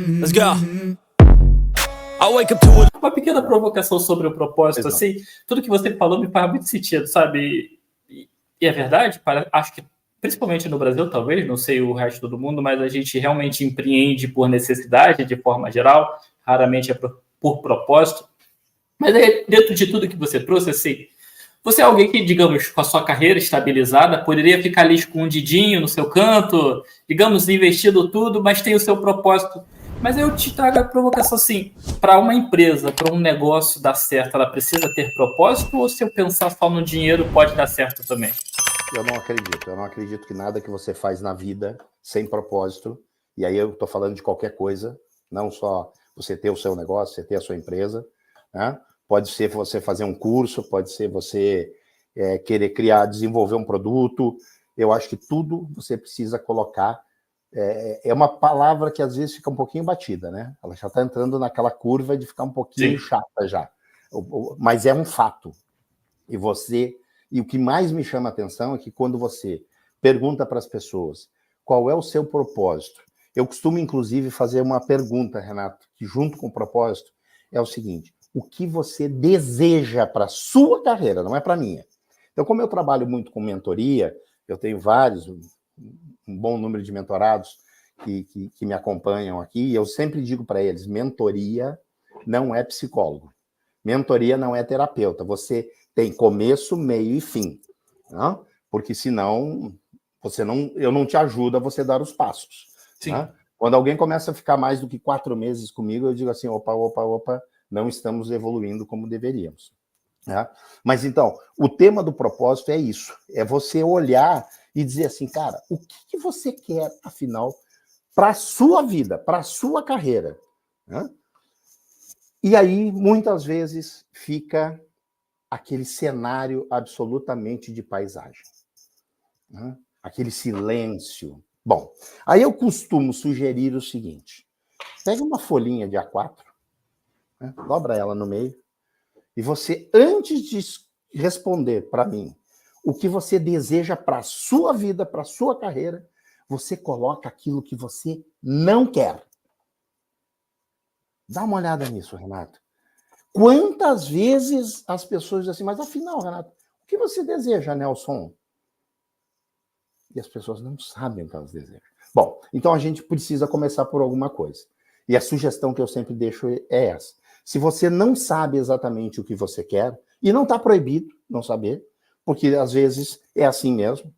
Let's go. I wake up to it. Uma pequena provocação sobre o propósito, assim, tudo que você falou me faz muito sentido, sabe? E é verdade, acho que principalmente no Brasil, talvez, não sei o resto do mundo, mas a gente realmente empreende por necessidade, de forma geral, raramente é por propósito. Mas aí, dentro de tudo que você trouxe, assim, você é alguém que, digamos, com a sua carreira estabilizada, poderia ficar ali escondidinho no seu canto, digamos, investindo tudo, mas tem o seu propósito. Mas eu te trago a provocação assim, para uma empresa, para um negócio dar certo, ela precisa ter propósito ou se eu pensar só no dinheiro pode dar certo também? Eu não acredito que nada que você faz na vida sem propósito, e aí eu estou falando de qualquer coisa, não só você ter o seu negócio, você ter a sua empresa, né? Pode ser você fazer um curso, pode ser você querer desenvolver um produto. Eu acho que tudo você precisa colocar. É uma palavra que às vezes fica um pouquinho batida, né? Ela já está entrando naquela curva de ficar um pouquinho chata já. Mas é um fato. E o que mais me chama a atenção é que quando você pergunta para as pessoas qual é o seu propósito, eu costumo, inclusive, fazer uma pergunta, Renato, que junto com o propósito é o seguinte: o que você deseja para a sua carreira, não é para a minha. Então, como eu trabalho muito com mentoria, eu tenho um bom número de mentorados que me acompanham aqui, e eu sempre digo para eles, mentoria não é psicólogo. Mentoria não é terapeuta. Você tem começo, meio e fim. Não? Porque senão eu não te ajudo a você dar os passos. Né? Quando alguém começa a ficar mais do que 4 meses comigo, eu digo assim, opa, não estamos evoluindo como deveríamos. Né? Mas então, o tema do propósito é isso. É você olhar e dizer assim, cara, o que você quer, afinal, para a sua vida, para a sua carreira? Né? E aí, muitas vezes, fica aquele cenário absolutamente de paisagem. Né? Aquele silêncio. Bom, aí eu costumo sugerir o seguinte: pega uma folhinha de A4, né? Dobra ela no meio, e você, antes de responder para mim o que você deseja para a sua vida, para a sua carreira, você coloca aquilo que você não quer. Dá uma olhada nisso, Renato. Quantas vezes as pessoas dizem assim, mas afinal, Renato, o que você deseja, Nelson? E as pessoas não sabem o que elas desejam. Bom, então a gente precisa começar por alguma coisa. E a sugestão que eu sempre deixo é essa. Se você não sabe exatamente o que você quer, e não está proibido não saber, porque às vezes é assim mesmo.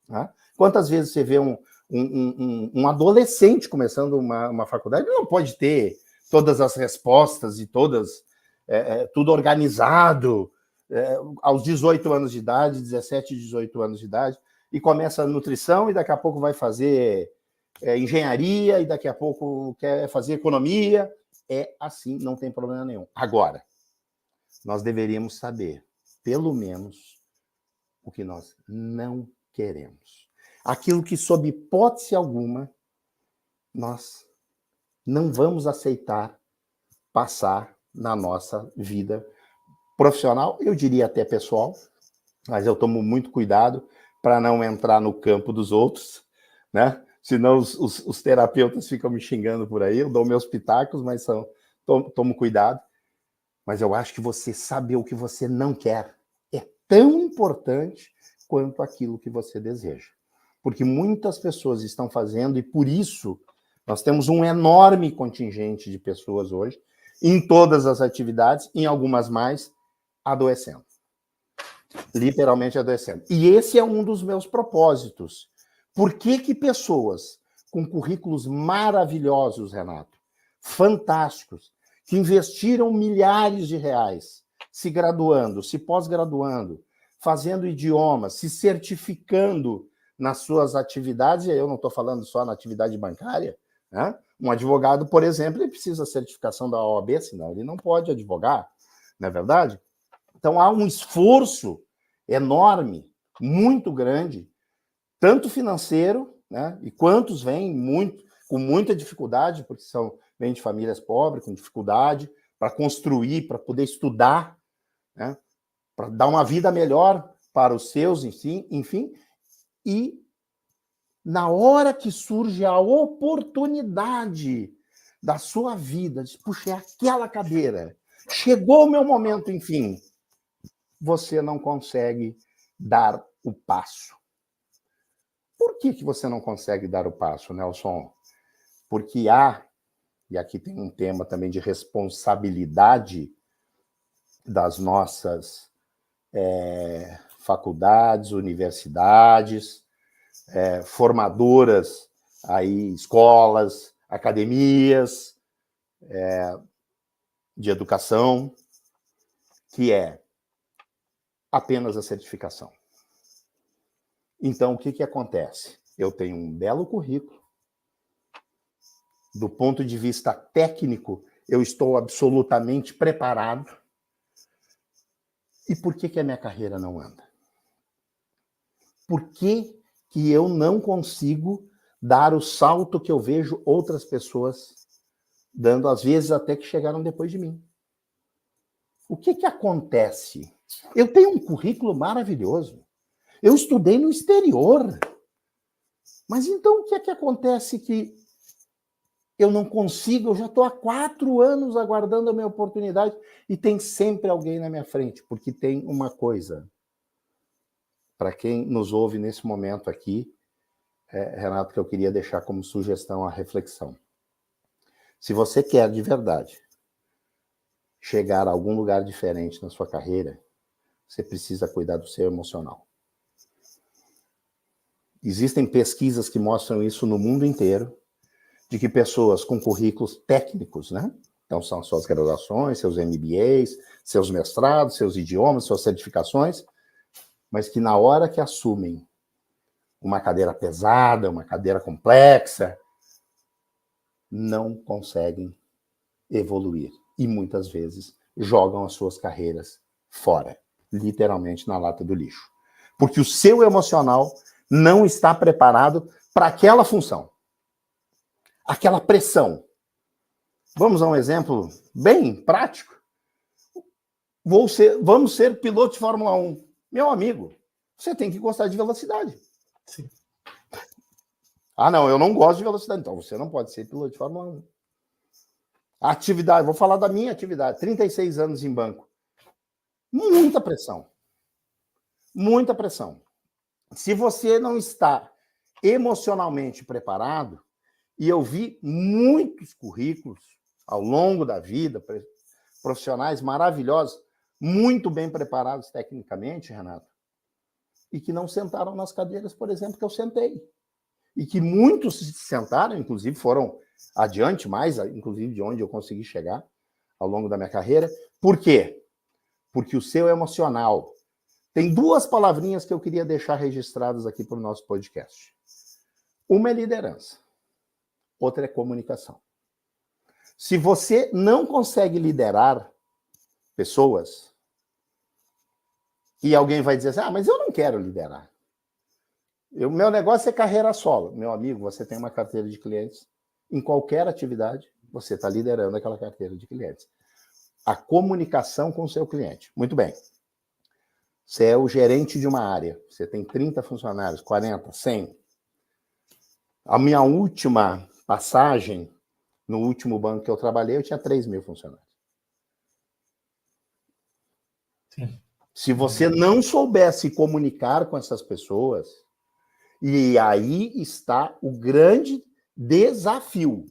Né? Quantas vezes você vê um adolescente começando uma faculdade, ele não pode ter todas as respostas e tudo organizado, aos 18 anos de idade, 17, 18 anos de idade, e começa a nutrição e daqui a pouco vai fazer engenharia e daqui a pouco quer fazer economia. É assim, não tem problema nenhum. Agora, nós deveríamos saber, pelo menos, o que nós não queremos. Aquilo que, sob hipótese alguma, nós não vamos aceitar passar na nossa vida profissional, eu diria até pessoal, mas eu tomo muito cuidado para não entrar no campo dos outros, né? Senão os terapeutas ficam me xingando por aí, eu dou meus pitacos, mas tomo cuidado. Mas eu acho que você saber o que você não quer é tão importante quanto aquilo que você deseja. Porque muitas pessoas estão fazendo, e por isso nós temos um enorme contingente de pessoas hoje, em todas as atividades, em algumas mais, adoecendo. Literalmente adoecendo. E esse é um dos meus propósitos. Por que pessoas com currículos maravilhosos, Renato, fantásticos, que investiram milhares de reais, se graduando, se pós-graduando, fazendo idiomas, se certificando nas suas atividades, e eu não estou falando só na atividade bancária, né? Um advogado, por exemplo, ele precisa da certificação da OAB, senão ele não pode advogar, não é verdade? Então há um esforço enorme, muito grande, tanto financeiro, né? E quantos vêm com muita dificuldade, porque vêm de famílias pobres, com dificuldade, para construir, para poder estudar, né? Para dar uma vida melhor para os seus, enfim. E na hora que surge a oportunidade da sua vida, diz, puxa, é aquela cadeira, chegou o meu momento, enfim, você não consegue dar o passo. Por que você não consegue dar o passo, Nelson? Porque há, e aqui tem um tema também de responsabilidade das nossas faculdades, universidades, formadoras, aí, escolas, academias de educação, que é apenas a certificação. Então, o que acontece? Eu tenho um belo currículo. Do ponto de vista técnico, eu estou absolutamente preparado. E por que a minha carreira não anda? Por que eu não consigo dar o salto que eu vejo outras pessoas dando, às vezes até que chegaram depois de mim? O que acontece? Eu tenho um currículo maravilhoso. Eu estudei no exterior. Mas então o que acontece que eu não consigo? Eu já estou há 4 anos aguardando a minha oportunidade e tem sempre alguém na minha frente, porque tem uma coisa. Para quem nos ouve nesse momento aqui, Renato, que eu queria deixar como sugestão a reflexão. Se você quer de verdade chegar a algum lugar diferente na sua carreira, você precisa cuidar do seu emocional. Existem pesquisas que mostram isso no mundo inteiro, de que pessoas com currículos técnicos, né? Então são suas graduações, seus MBAs, seus mestrados, seus idiomas, suas certificações, mas que na hora que assumem uma cadeira pesada, uma cadeira complexa, não conseguem evoluir. E muitas vezes jogam as suas carreiras fora, literalmente na lata do lixo. Porque o seu emocional não está preparado para aquela função, aquela pressão. Vamos a um exemplo bem prático. Vamos ser piloto de Fórmula 1. Meu amigo, você tem que gostar de velocidade. Sim. Ah, não, eu não gosto de velocidade. Então, você não pode ser piloto de Fórmula 1. A atividade, vou falar da minha atividade. 36 anos em banco. Muita pressão. Muita pressão. Se você não está emocionalmente preparado, e eu vi muitos currículos ao longo da vida, profissionais maravilhosos, muito bem preparados tecnicamente, Renato, e que não sentaram nas cadeiras, por exemplo, que eu sentei. E que muitos se sentaram, inclusive foram adiante mais, inclusive de onde eu consegui chegar ao longo da minha carreira. Por quê? Porque o seu emocional... Tem 2 palavrinhas que eu queria deixar registradas aqui para o nosso podcast. Uma é liderança, outra é comunicação. Se você não consegue liderar pessoas, e alguém vai dizer assim, mas eu não quero liderar. Meu negócio é carreira solo. Meu amigo, você tem uma carteira de clientes. Em qualquer atividade, você está liderando aquela carteira de clientes. A comunicação com o seu cliente. Muito bem. Você é o gerente de uma área. Você tem 30 funcionários, 40, 100. A minha última passagem, no último banco que eu trabalhei, eu tinha 3.000 funcionários. Sim. Se você não soubesse comunicar com essas pessoas, e aí está o grande desafio.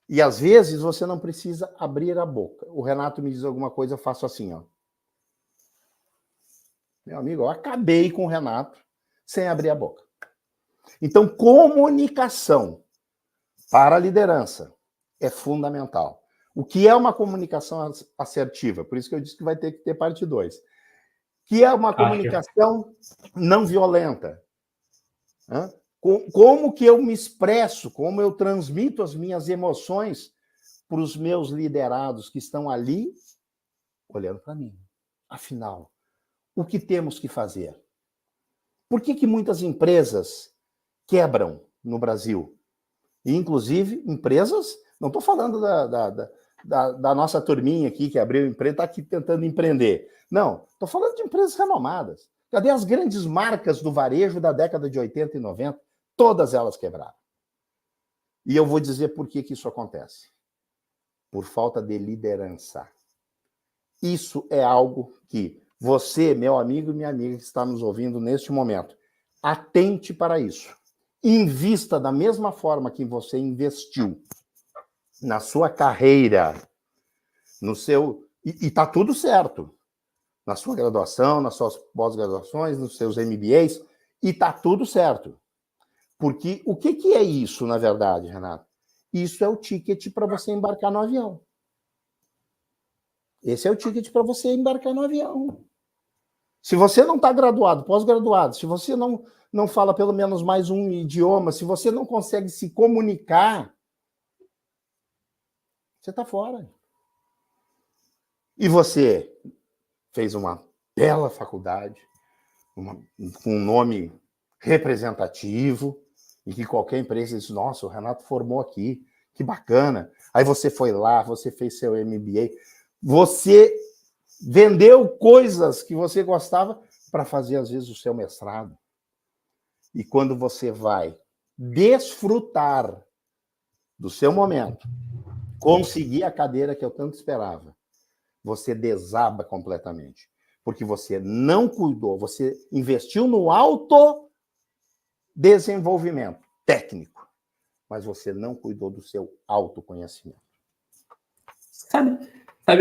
E às vezes você não precisa abrir a boca. O Renato me diz alguma coisa, eu faço assim, ó. Meu amigo, eu acabei com o Renato sem abrir a boca. Então, comunicação para a liderança é fundamental. O que é uma comunicação assertiva? Por isso que eu disse que vai ter que ter parte 2. Que é uma comunicação não violenta. Como que eu me expresso, como eu transmito as minhas emoções para os meus liderados que estão ali olhando para mim. Afinal, o que temos que fazer? Por que muitas empresas quebram no Brasil? E, inclusive, empresas... Não estou falando da nossa turminha aqui que abriu empresa, está aqui tentando empreender. Não, estou falando de empresas renomadas. Cadê as grandes marcas do varejo da década de 80 e 90? Todas elas quebraram. E eu vou dizer por que isso acontece. Por falta de liderança. Isso é algo que você, meu amigo e minha amiga que está nos ouvindo neste momento, atente para isso. Invista da mesma forma que você investiu na sua carreira, no seu... E está tudo certo. Na sua graduação, nas suas pós-graduações, nos seus MBAs, e está tudo certo. Porque o que é isso, na verdade, Renato? Isso é o ticket para você embarcar no avião. Esse é o ticket para você embarcar no avião. Se você não está graduado, pós-graduado, se você não fala pelo menos mais um idioma, se você não consegue se comunicar, você está fora. E você fez uma bela faculdade, com um nome representativo, e que qualquer empresa diz, nossa, o Renato formou aqui, que bacana. Aí você foi lá, você fez seu MBA, você vendeu coisas que você gostava para fazer, às vezes, o seu mestrado. E quando você vai desfrutar do seu momento, conseguir a cadeira que eu tanto esperava, você desaba completamente. Porque você não cuidou, você investiu no autodesenvolvimento técnico, mas você não cuidou do seu autoconhecimento. Sabe,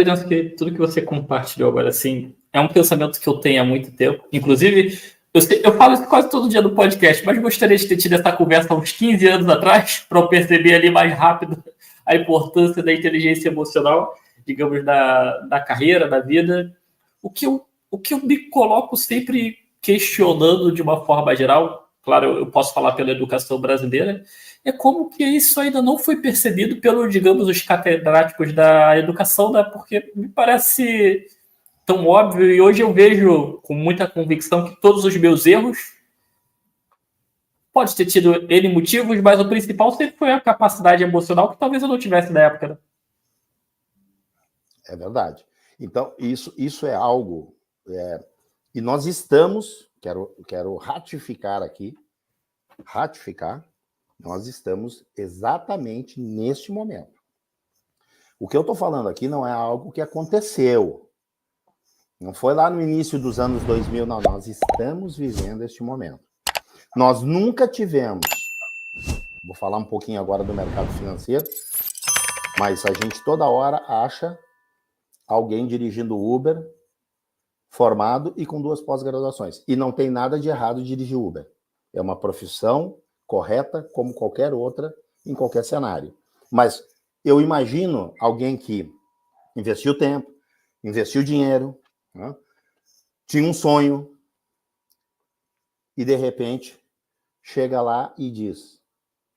Deus, que tudo que você compartilhou agora, assim, é um pensamento que eu tenho há muito tempo. Inclusive, eu falo isso quase todo dia no podcast, mas gostaria de ter tido essa conversa há uns 15 anos atrás, para eu perceber ali mais rápido a importância da inteligência emocional, digamos, da carreira, da vida. O que eu me coloco sempre questionando de uma forma geral, claro, eu posso falar pela educação brasileira, é como que isso ainda não foi percebido pelos, digamos, os catedráticos da educação, né? Porque me parece tão óbvio, e hoje eu vejo com muita convicção que todos os meus erros pode ter tido N motivos, mas o principal sempre foi a capacidade emocional que talvez eu não tivesse na época. Né? É verdade. Então, isso é algo... e nós estamos, quero ratificar aqui, nós estamos exatamente neste momento. O que eu estou falando aqui não é algo que aconteceu. Não foi lá no início dos anos 2000, não. Nós estamos vivendo este momento. Nós nunca tivemos, vou falar um pouquinho agora do mercado financeiro, mas a gente toda hora acha alguém dirigindo Uber, formado e com 2 pós-graduações. E não tem nada de errado dirigir Uber. É uma profissão correta, como qualquer outra, em qualquer cenário. Mas eu imagino alguém que investiu tempo, investiu dinheiro, né? Tinha um sonho, e de repente chega lá e diz,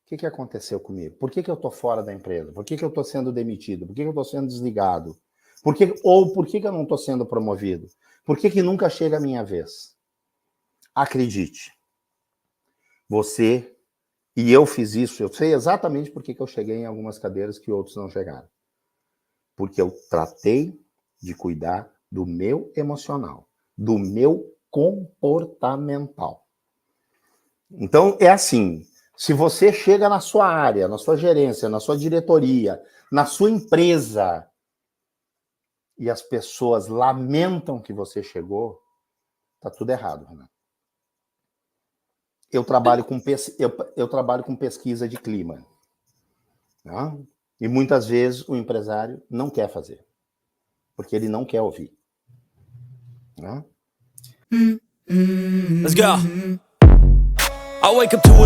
o que aconteceu comigo? Por que eu estou fora da empresa? Por que eu estou sendo demitido? Por que eu estou sendo desligado? Por que eu não estou sendo promovido? Por que nunca chega a minha vez? Acredite, você e eu fiz isso, eu sei exatamente por que eu cheguei em algumas cadeiras que outros não chegaram. Porque eu tratei de cuidar do meu emocional, do meu comportamental. Então, é assim, se você chega na sua área, na sua gerência, na sua diretoria, na sua empresa, e as pessoas lamentam que você chegou, tá tudo errado, Renato. Eu trabalho com pesquisa de clima. Né? E muitas vezes o empresário não quer fazer. Porque ele não quer ouvir. Né? Let's go. I wake up to a